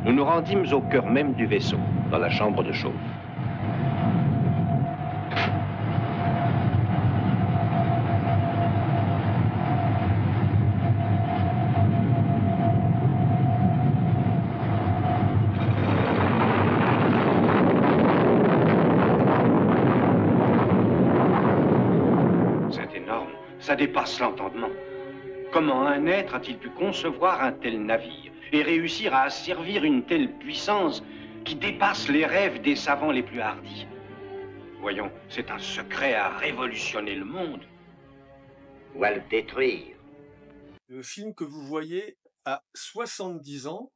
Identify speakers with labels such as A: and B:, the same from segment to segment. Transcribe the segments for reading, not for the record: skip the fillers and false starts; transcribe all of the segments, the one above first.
A: nous nous rendîmes au cœur même du vaisseau, dans la chambre de chauffe. C'est énorme, ça dépasse l'entendement. Comment un être a-t-il pu concevoir un tel navire et réussir à asservir une telle puissance qui dépasse les rêves des savants les plus hardis? Voyons, c'est un secret à révolutionner le monde.
B: Ou à le détruire.
C: Le film que vous voyez a 70 ans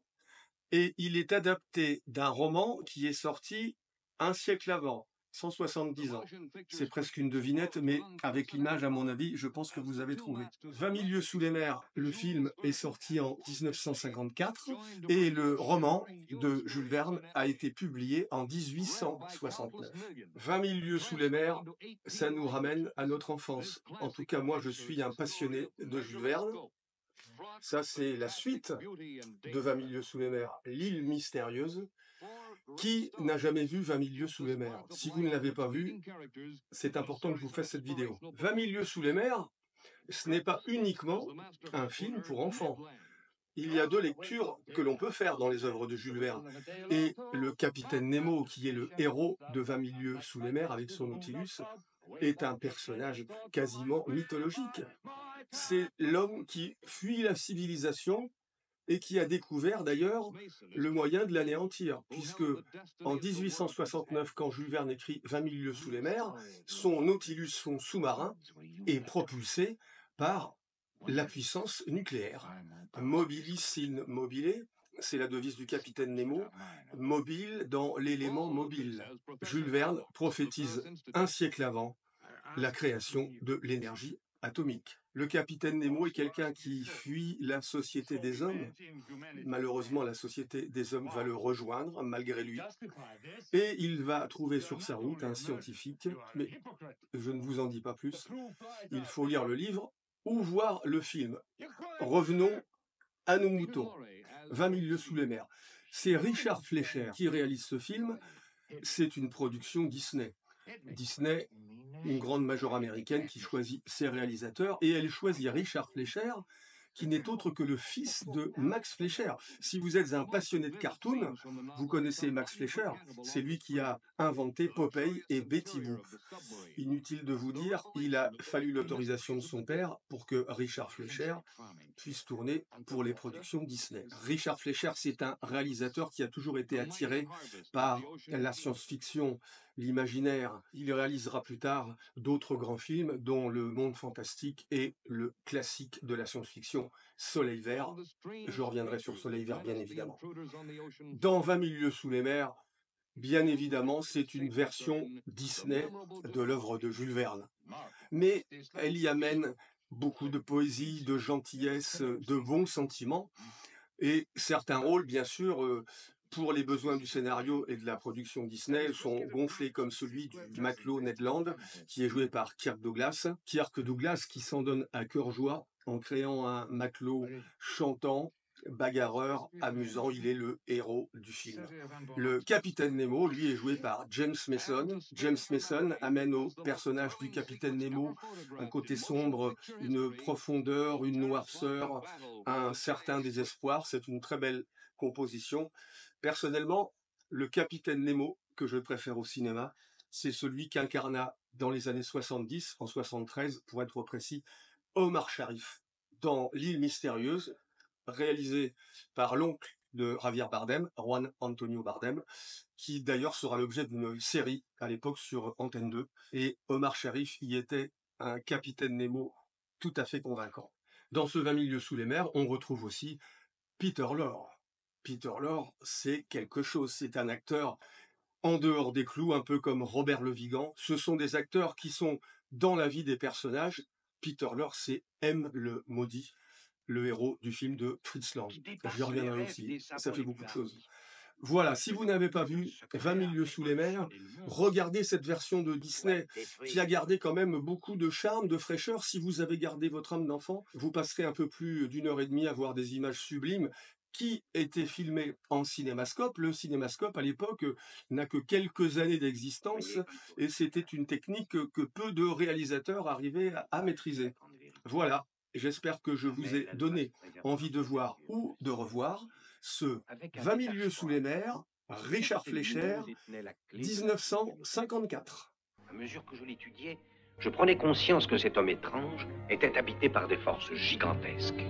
C: et il est adapté d'un roman qui est sorti un siècle avant, 170 ans. C'est presque une devinette, mais avec l'image, à mon avis, je pense que vous avez trouvé. 20 000 lieues sous les mers, le film est sorti en 1954 et le roman de Jules Verne a été publié en 1869. 20 000 lieues sous les mers, ça nous ramène à notre enfance. En tout cas, moi, je suis un passionné de Jules Verne. Ça, c'est la suite de 20 000 lieues sous les mers, l'île mystérieuse. Qui n'a jamais vu 20 000 lieues sous les mers? Si vous ne l'avez pas vu, c'est important que je vous fasse cette vidéo. 20 000 lieues sous les mers, ce n'est pas uniquement un film pour enfants. Il y a deux lectures que l'on peut faire dans les œuvres de Jules Verne. Et le capitaine Nemo, qui est le héros de 20 000 lieues sous les mers avec son Nautilus, est un personnage quasiment mythologique. C'est l'homme qui fuit la civilisation et qui a découvert d'ailleurs le moyen de l'anéantir, puisque en 1869, quand Jules Verne écrit 20 000 lieues sous les mers, son Nautilus, son sous-marin, est propulsé par la puissance nucléaire. Mobilis in mobile, c'est la devise du capitaine Nemo, mobile dans l'élément mobile. Jules Verne prophétise un siècle avant la création de l'énergie atomique. Le capitaine Nemo est quelqu'un qui fuit la société des hommes. Malheureusement, la société des hommes va le rejoindre malgré lui. Et il va trouver sur sa route un scientifique, mais je ne vous en dis pas plus. Il faut lire le livre ou voir le film. Revenons à nos moutons. 20 000 lieues sous les mers. C'est Richard Fleischer qui réalise ce film. C'est une production Disney. Disney, une grande major américaine qui choisit ses réalisateurs, et elle choisit Richard Fleischer, qui n'est autre que le fils de Max Fleischer. Si vous êtes un passionné de cartoon, vous connaissez Max Fleischer, c'est lui qui a inventé Popeye et Betty Boop. Inutile de vous dire, il a fallu l'autorisation de son père pour que Richard Fleischer puisse tourner pour les productions Disney. Richard Fleischer, c'est un réalisateur qui a toujours été attiré par la science-fiction, l'imaginaire. Il réalisera plus tard d'autres grands films, dont Le Monde Fantastique et le classique de la science-fiction, Soleil Vert. Je reviendrai sur Soleil Vert, bien évidemment. Dans 20 000 lieues sous les mers, bien évidemment, c'est une version Disney de l'œuvre de Jules Verne. Mais elle y amène beaucoup de poésie, de gentillesse, de bons sentiments, et certains rôles, bien sûr, pour les besoins du scénario et de la production Disney, sont gonflés, comme celui du matelot Ned Land, qui est joué par Kirk Douglas. Kirk Douglas qui s'en donne à cœur joie en créant un matelot chantant, bagarreur, amusant. Il est le héros du film. Le capitaine Nemo, lui, est joué par James Mason. James Mason amène au personnage du capitaine Nemo un côté sombre, une profondeur, une noirceur, un certain désespoir. C'est une très belle composition. Personnellement, le capitaine Nemo que je préfère au cinéma, c'est celui qu'incarna dans les années 70, en 73 pour être précis, Omar Sharif dans L'île mystérieuse, réalisé par l'oncle de Javier Bardem, Juan Antonio Bardem, qui d'ailleurs sera l'objet d'une série à l'époque sur Antenne 2, et Omar Sharif y était un capitaine Nemo tout à fait convaincant. Dans ce 20 000 lieues sous les mers, on retrouve aussi Peter Lorre. Peter Lorre, c'est quelque chose, c'est un acteur en dehors des clous, un peu comme Robert Le Vigan. Ce sont des acteurs qui sont dans la vie des personnages. Peter Lorre, c'est M. le Maudit, le héros du film de Fritz Lang. J'y reviendrai aussi, ça fait beaucoup de choses. Voilà, si vous n'avez pas vu 20 000 lieues sous les mers, regardez cette version de Disney qui a gardé quand même beaucoup de charme, de fraîcheur. Si vous avez gardé votre âme d'enfant, vous passerez un peu plus d'1 heure et demie à voir des images sublimes qui était filmé en cinémascope. Le cinémascope, à l'époque, n'a que quelques années d'existence et c'était une technique que peu de réalisateurs arrivaient à maîtriser. Voilà, j'espère que je vous ai donné envie de voir ou de revoir ce 20 000 lieues sous les mers, Richard Fleischer, 1954.
A: À mesure que je l'étudiais, je prenais conscience que cet homme étrange était habité par des forces gigantesques.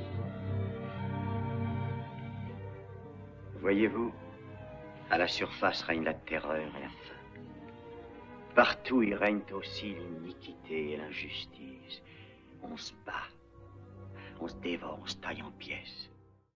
B: Voyez-vous, à la surface règne la terreur et la faim. Partout il règne aussi l'iniquité et l'injustice. On se bat, on se dévore, on se taille en pièces.